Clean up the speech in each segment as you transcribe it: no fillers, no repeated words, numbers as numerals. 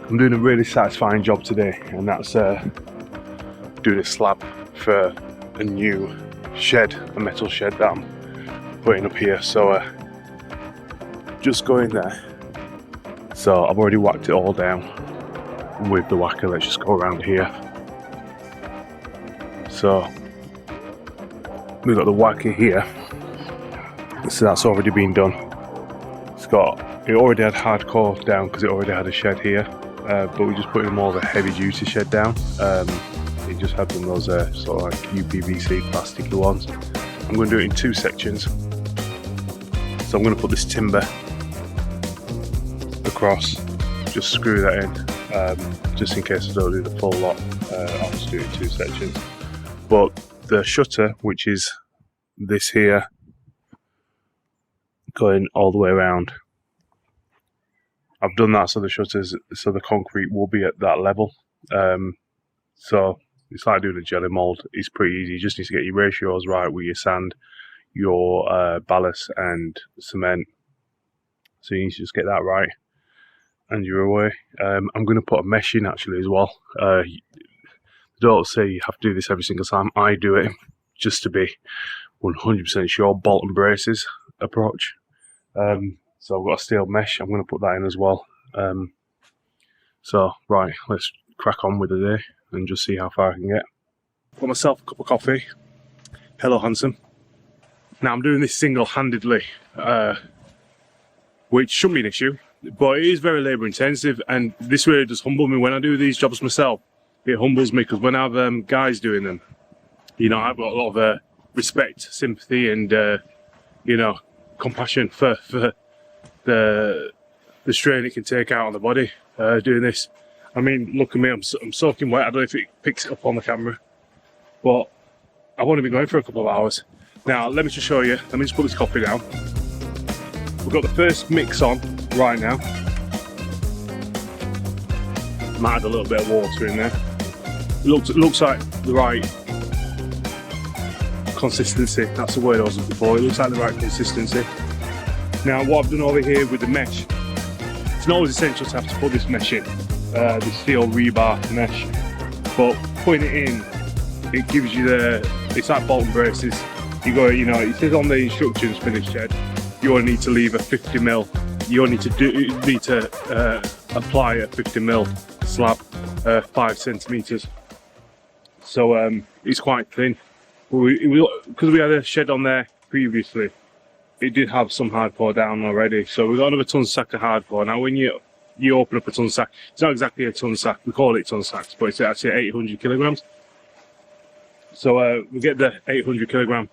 I'm doing a really satisfying job today, and that's doing a slab for a new shed, a metal shed that I'm putting up here. So just going there. So I've already whacked it all down with the whacker. Let's just go around here. So we've got the whacker here. So that's already been done. It already had hardcore down because it already had a shed here, but we're just putting more of a heavy duty shed down. It just had one of those sort of like UPVC plasticky ones. I'm going to do it in 2 sections. So I'm going to put this timber across, just screw that in, just in case I don't do the full lot. I'll just do it in 2 sections. But the shutter, which is this here, going all the way around, I've done that so the shutters, so the concrete will be at that level. So it's like doing a jelly mould. It's pretty easy. You just need to get your ratios right with your sand, your ballast and cement. So you need to just get that right and you're away. I'm going to put a mesh in actually as well. Don't say you have to do this every single time. I do it just to be 100% sure. Bolt and braces approach. So I've got a steel mesh. I'm going to put that in as well. So right, let's crack on with the day and just see how far I can get. Got myself a cup of coffee. Hello handsome. Now I'm doing this single-handedly, which shouldn't be an issue, but it is very labour intensive, and this really does humble me when I do these jobs myself. It humbles me because when I have guys doing them, you know, I've got a lot of respect, sympathy and you know, compassion for the strain it can take out on the body doing this. I mean, look at me, I'm soaking wet. I don't know if it picks it up on the camera, but I've only been going for a couple of hours. Now, let me just show you. Let me just put this coffee down. We've got the first mix on right now. Might add a little bit of water in there. It looks like the right consistency. That's the word I was looking for. It looks like the right consistency. Now, what I've done over here with the mesh, it's not always essential to have to put this mesh in, the steel rebar mesh, but putting it in, it gives you it's like bolt and braces. You go, you know, it says on the instructions for this shed, you only need to leave a 50mm. You only need to apply a 50mm slab, 5 centimeters. So it's quite thin. Because we had a shed on there previously, it did have some hardcore down already. So we've got another ton sack of hardcore. Now when you open up a ton sack, it's not exactly a ton sack, we call it ton sacks, but it's actually 800 kilograms. So we get the 800 kilogram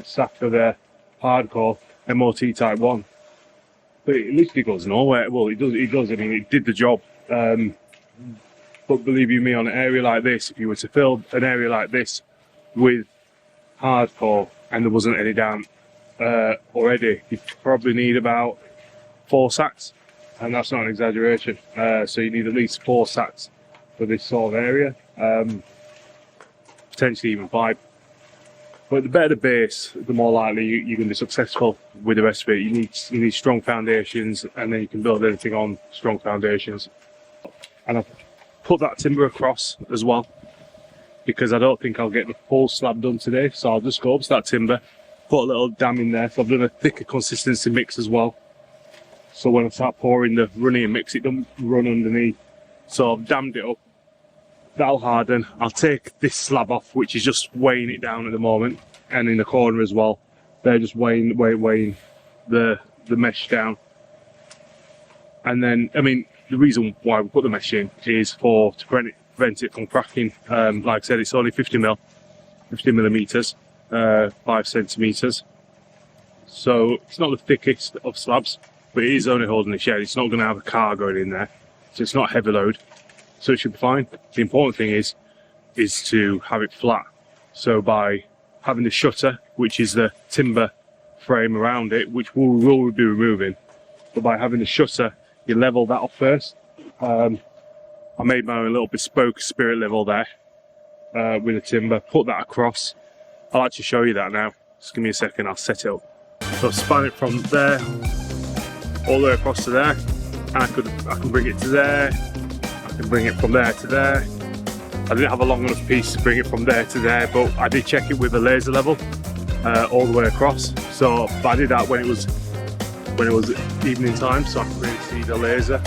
sack of the hardcore MOT type 1. But at least it goes nowhere. Well, it does, I mean, it did the job. But believe you me, on an area like this, if you were to fill an area like this with hardcore and there wasn't any down already, you'd probably need about 4 sacks, and that's not an exaggeration. So you need at least 4 sacks for this sort of area, potentially even 5. But the better the base, the more likely you're going to be successful with the rest of it. You need strong foundations, and then you can build anything on strong foundations. And I've put that timber across as well, because I don't think I'll get the full slab done today, so I'll just go up to that timber, put a little dam in there. So I've done a thicker consistency mix as well, so when I start pouring the running mix, it doesn't run underneath. So I've dammed it up, that'll harden. I'll take this slab off, which is just weighing it down at the moment, and in the corner as well, they're just weighing the mesh down. And then, I mean, the reason why we put the mesh in is to prevent it from cracking. Like I said, it's only 50 millimeters, 5 centimeters. So it's not the thickest of slabs, but it is only holding the shed. It's not going to have a car going in there, so it's not heavy load. So it should be fine. The important thing is to have it flat. So by having the shutter, which is the timber frame around it, which we will be removing, but by having the shutter, you level that off first. I made my own little bespoke spirit level there with the timber, put that across. I'll actually show you that now. Just give me a second, I'll set it up. So span it from there all the way across to there, and I can bring it to there, and bring it from there to there. I didn't have a long enough piece to bring it from there to there, but I did check it with the laser level all the way across. So, but I did that when it was evening time, so I could really see the laser.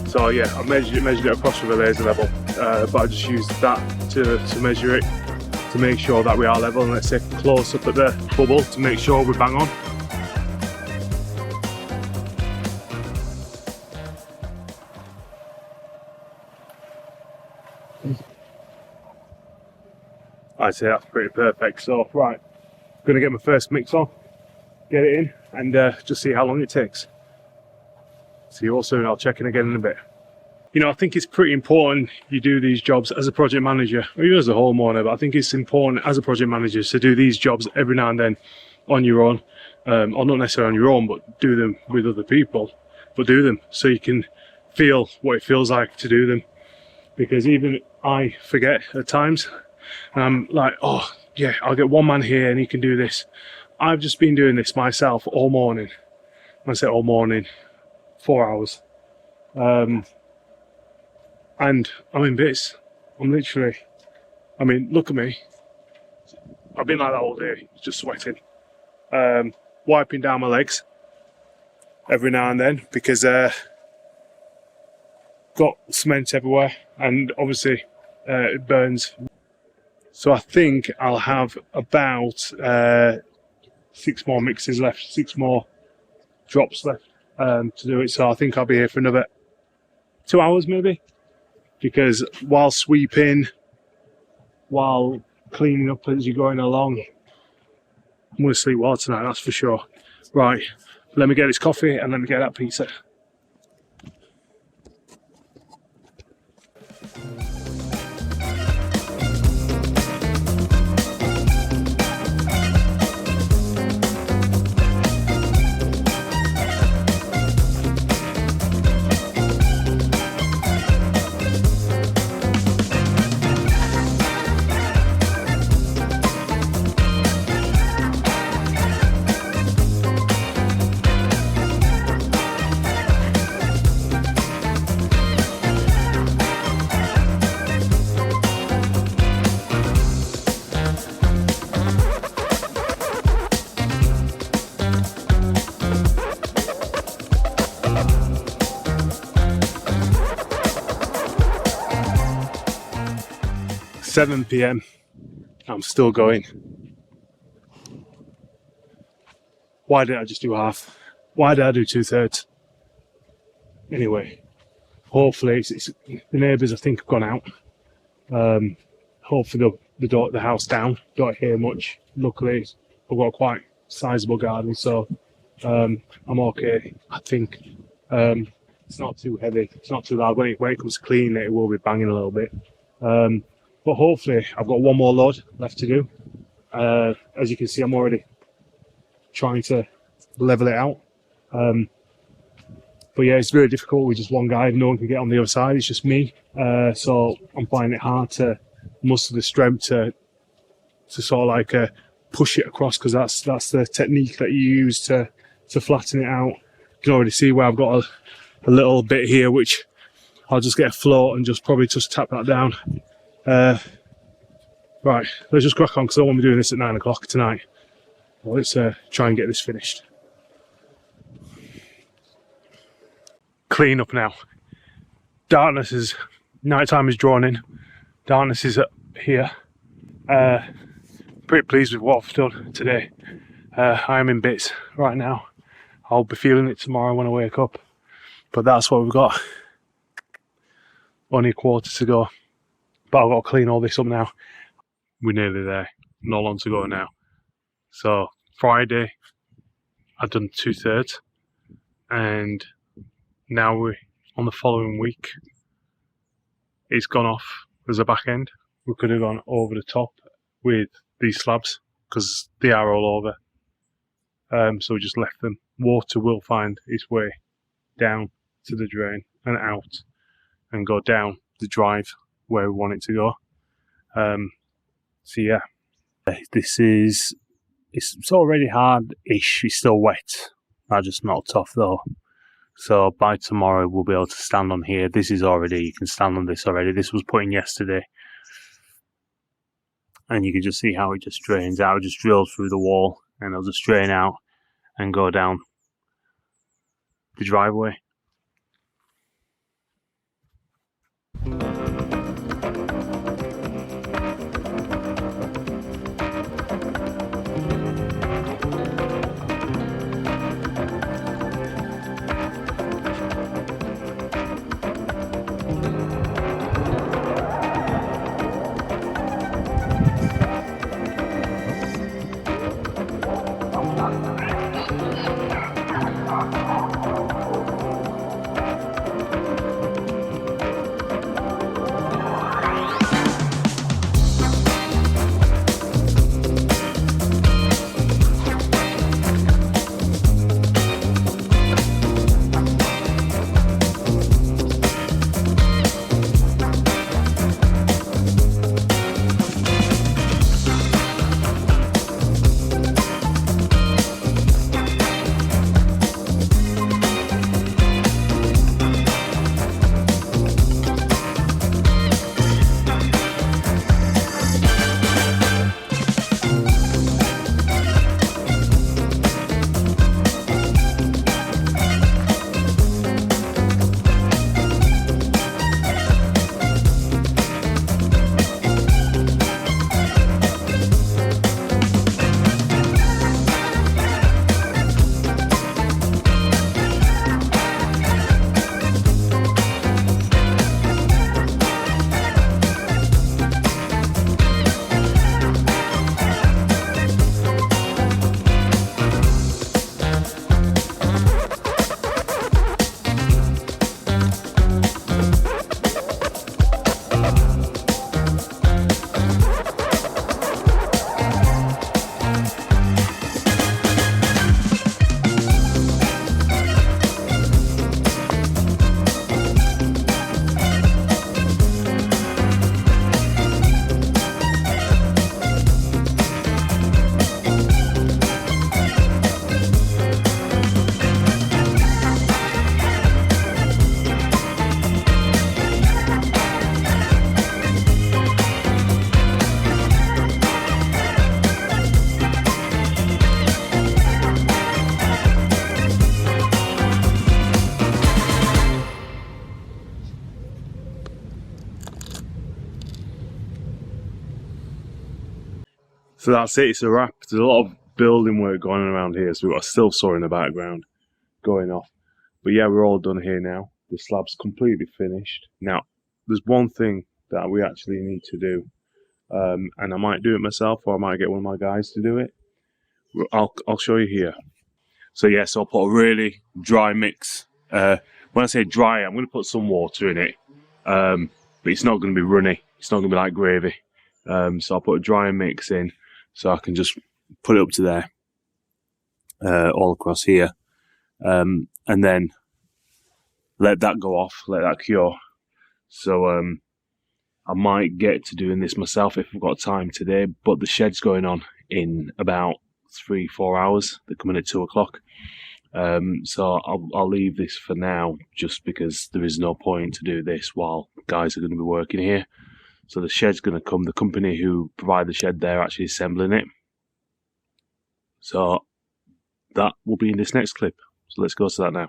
So yeah, I measured it across with a laser level, but I just used that to measure it, to make sure that we are level, and let's say close up at the bubble to make sure we bang on. I'd say that's pretty perfect. So right, gonna get my first mix on, get it in, and just see how long it takes. See you all soon. I'll check in again in a bit. You know, I think it's pretty important you do these jobs as a project manager, or even as a homeowner, but I think it's important as a project manager to do these jobs every now and then on your own, or not necessarily on your own, but do them with other people, but do them so you can feel what it feels like to do them. Because even I forget at times, and I'm like, oh yeah, I'll get one man here and he can do this. I've just been doing this myself all morning. When I say all morning, 4 hours. And I'm in bits. I'm literally, I mean, look at me. I've been like that all day, just sweating. Wiping down my legs every now and then because got cement everywhere, and obviously it burns. So I think I'll have about 6 more mixes left, 6 more drops left to do it. So I think I'll be here for another 2 hours maybe, because while sweeping, while cleaning up as you're going along, I'm going to sleep well tonight, that's for sure. Right, let me get this coffee and let me get that pizza. £7 PM, I'm still going. Why did I just do half? Why did I do 2/3? Anyway, hopefully it's the neighbours I think have gone out. Hopefully the house down, don't hear much. Luckily I've got a quite sizable garden, so I'm okay, I think. It's not too heavy, it's not too loud. When it comes to cleaning it will be banging a little bit. But hopefully I've got one more load left to do. As you can see, I'm already trying to level it out. But yeah, it's very difficult with just one guy. No one can get on the other side, it's just me. So I'm finding it hard to muster the strength to sort of like push it across, because that's the technique that you use to flatten it out. You can already see where I've got a little bit here, which I'll just get a float and just probably just tap that down. Right, let's just crack on because I won't be doing this at 9 o'clock tonight. Well, let's try and get this finished. Clean up now. Nighttime is drawn in. Darkness is up here. Pretty pleased with what I've done today. I am in bits right now. I'll be feeling it tomorrow when I wake up. But that's what we've got. Only a quarter to go. But I've got to clean all this up now. We're nearly there. Not long to go now. So Friday, I've done 2/3, and now we're on the following week. It's gone off as a back end. We could have gone over the top with these slabs because they are all over. So we just left them. Water will find its way down to the drain and out and go down the drive where we want it to go. So yeah, it's already hard-ish. It's still wet. I just knocked off though. So by tomorrow we'll be able to stand on here. This is already, you can stand on this already. This was put in yesterday. And you can just see how it just drains out. It just drills through the wall and it'll just drain out and go down the driveway. So that's it, it's a wrap. There's a lot of building work going on around here, so we've got a still saw in the background going off. But yeah, we're all done here now. The slab's completely finished. Now, there's one thing that we actually need to do, and I might do it myself, or I might get one of my guys to do it. I'll show you here. So yeah, so I'll put a really dry mix. When I say dry, I'm going to put some water in it, but it's not going to be runny. It's not going to be like gravy. So I'll put a dry mix in, so I can just put it up to there, all across here, and then let that go off, let that cure. So I might get to doing this myself if I've got time today, but the shed's going on in about 3-4 hours. They're coming at 2 o'clock. So I'll leave this for now, just because there is no point to do this while guys are going to be working here. So the shed's going to come. The company who provide the shed, they're actually assembling it. So that will be in this next clip. So let's go to that now.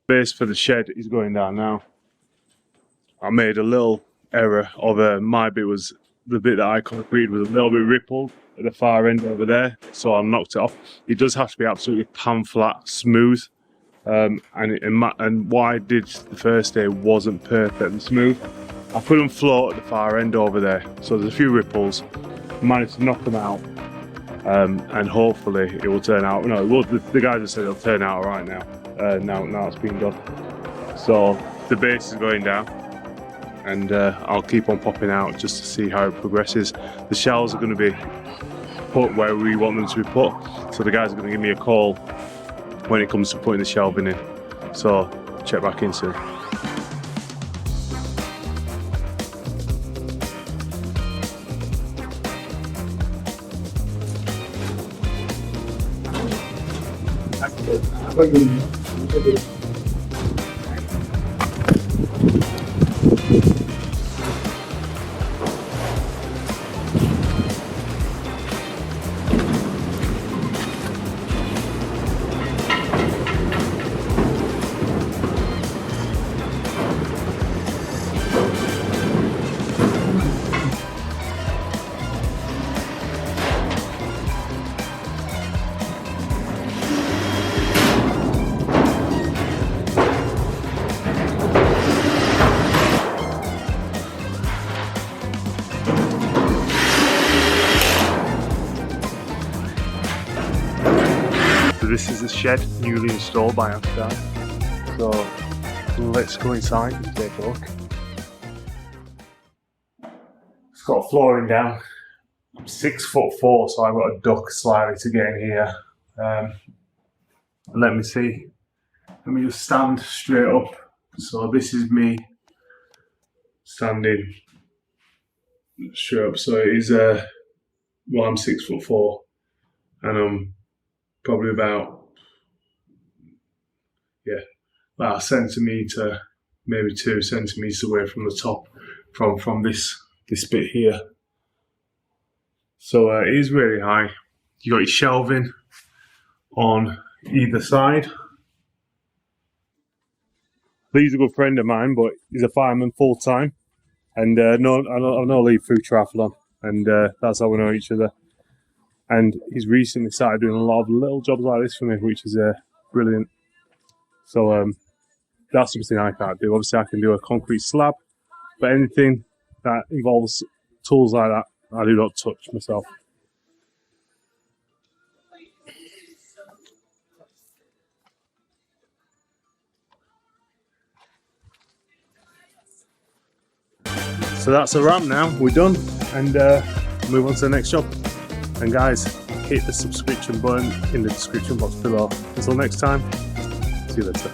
Base for the shed is going down now. I made a little error of my bit was the bit that I concreted was a little bit rippled at the far end over there, so I knocked it off. It does have to be absolutely pan flat, smooth, and what I did the first day wasn't perfect and smooth. I put them float at the far end over there, so there's a few ripples. Managed to knock them out, and hopefully it will turn out. No, the guys have said it'll turn out alright now. Now it's been done. So the base is going down, and I'll keep on popping out just to see how it progresses. The shelves are going to be put where we want them to be put, so the guys are going to give me a call when it comes to putting the shelving in. So check back in soon. This is the shed newly installed by Asguard. So let's go inside and take a look. It's got flooring down. I'm 6'4", so I've got to duck slightly to get in here. Let me see. Let me just stand straight up. So this is me standing straight up. So it is well, I'm 6'4", and I'm probably about a centimetre, maybe 2 centimetres away from the top, from this bit here. So it is really high. You got your shelving on either side. Lee's a good friend of mine, but he's a fireman full time, and I know Lee through triathlon, and that's how we know each other. And he's recently started doing a lot of little jobs like this for me, which is brilliant. So that's something I can't do. Obviously, I can do a concrete slab, but anything that involves tools like that, I do not touch myself. So that's a wrap now. We're done, and move on to the next job. And guys, hit the subscription button in the description box below. Until next time, see you later.